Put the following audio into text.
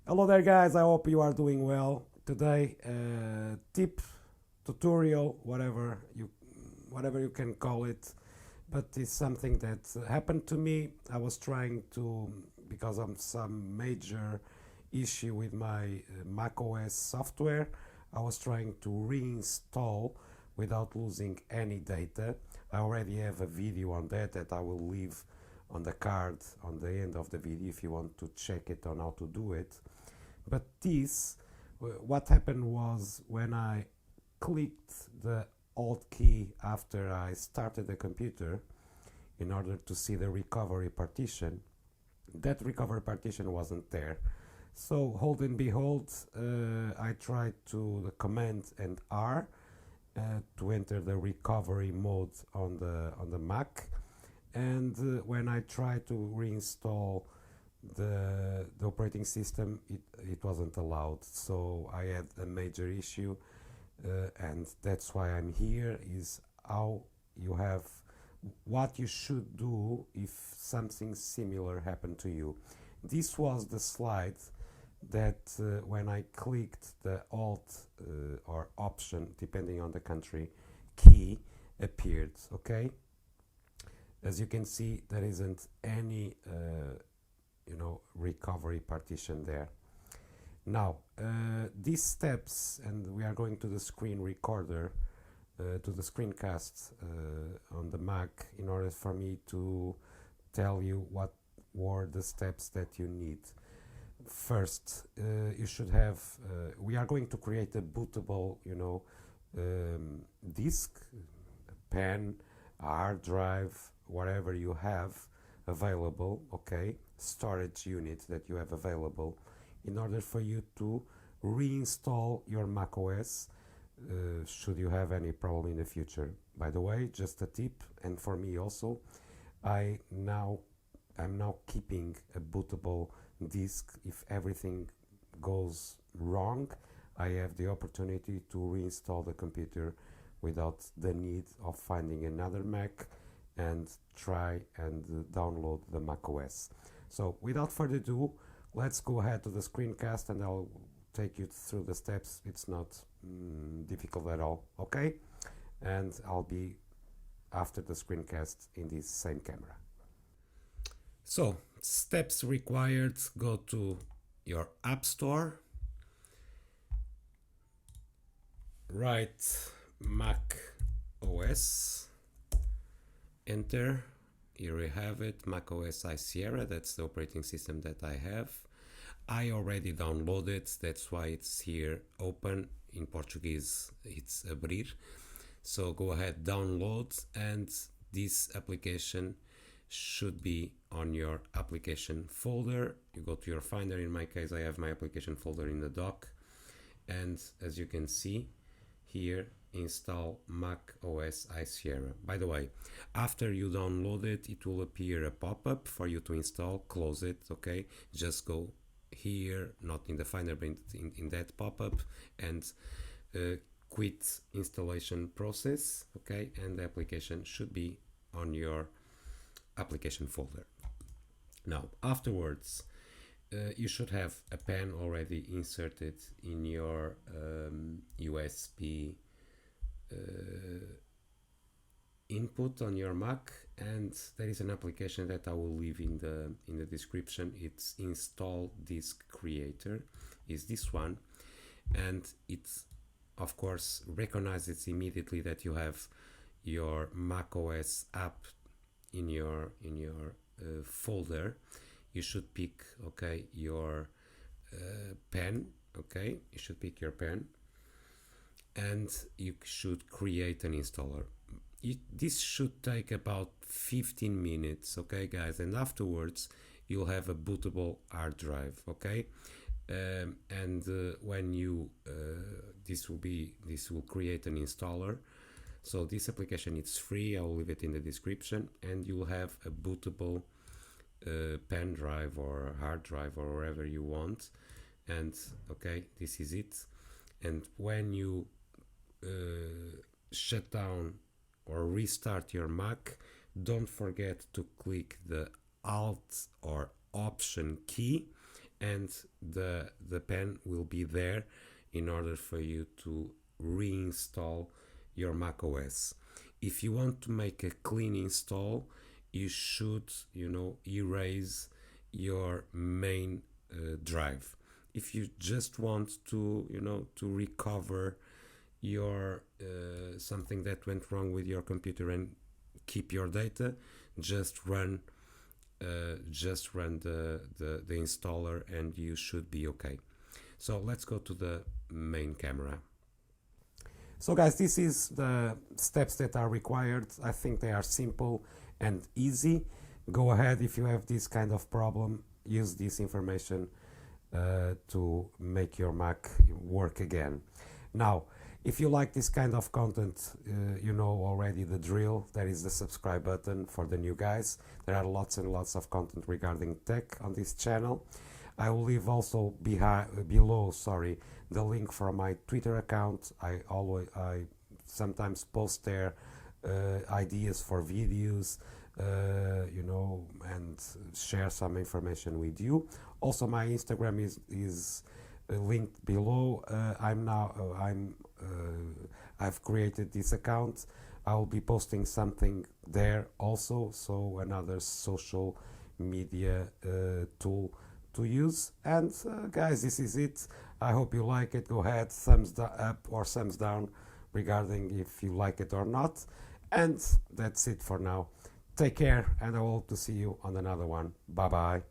Hello there, guys. I hope you are doing well today. Tip, tutorial, whatever you can call it, but it's something that happened to me. I was trying to, because of some major issue with my Mac OS software, I was trying to reinstall without losing any data. I already have a video on that I will leave on the card on the end of the video if you want to check it on how to do it. But what happened was when I clicked the Alt key after I started the computer in order to see the recovery partition, that recovery partition wasn't there. So hold and behold, I tried to the Command and R to enter the recovery mode on the Mac, and when I tried to reinstall the operating system, it wasn't allowed. So I had a major issue, and that's why I'm here, is how you have what you should do if something similar happened to you. This was the slide that when I clicked the Alt or Option, depending on the country, key appeared. Okay, as you can see, there isn't any recovery partition there. Now these steps, and we are going to the screen recorder, to the screencast on the Mac, in order for me to tell you what were the steps that you need. First, you should have, we are going to create a bootable, disk, pen, hard drive, whatever you have available, okay, storage unit that you have available, in order for you to reinstall your macOS should you have any problem in the future. By the way, just a tip, and for me also, I'm now keeping a bootable disk. If everything goes wrong, I have the opportunity to reinstall the computer without the need of finding another Mac and try and download the macOS. So without further ado, let's go ahead to the screencast and I'll take you through the steps. It's not difficult at all, okay? And I'll be after the screencast in this same camera. So, steps required: go to your App Store, write Mac OS, enter. Here we have it, Mac OS High Sierra. That's the operating system that I have. I already downloaded, that's why it's here open. In Portuguese it's abrir. So go ahead, download, and this application should be on your application folder. You go to your Finder. In my case, I have my application folder in the dock, and as you can see here, install Mac OS High Sierra. By the way, after you download it, it will appear a pop-up for you to install. Close it, okay? Just go here, not in the Finder, but in that pop-up, and quit installation process, okay? And the application should be on your application folder. Now, afterwards, you should have a pen already inserted in your USB input on your Mac, and there is an application that I will leave in the description. It's Install Disk Creator, is this one, and it's of course recognizes immediately that you have your Mac OS app in your folder. You should pick, okay, your pen, okay, you should pick your pen, and you should create an installer. This should take about 15 minutes, okay guys, and afterwards you'll have a bootable hard drive, okay, and when you this will create an installer. So this application, it's free, I will leave it in the description, and you'll have a bootable pen drive or hard drive or wherever you want, and okay, this is it. And when you shut down or restart your Mac, don't forget to click the Alt or Option key and the pen will be there in order for you to reinstall your Mac OS. If you want to make a clean install, you should, erase your main drive. If you just want to, to recover your something that went wrong with your computer and keep your data, just run the installer and you should be okay. So let's go to the main camera. So guys, this is the steps that are required. I think they are simple and easy. Go ahead, if you have this kind of problem, use this information to make your Mac work again. Now, if you like this kind of content, you know already the drill. There is the subscribe button for the new guys. There are lots and lots of content regarding tech on this channel. I will leave also below the link for my Twitter account. I sometimes post there ideas for videos, and share some information with you. Also, my Instagram is linked below. I've created this account. I will be posting something there also, so another social media tool to use. And guys, this is it. I hope you like it. Go ahead, thumbs up or thumbs down regarding if you like it or not. And that's it for now. Take care, and I hope to see you on another one. Bye bye.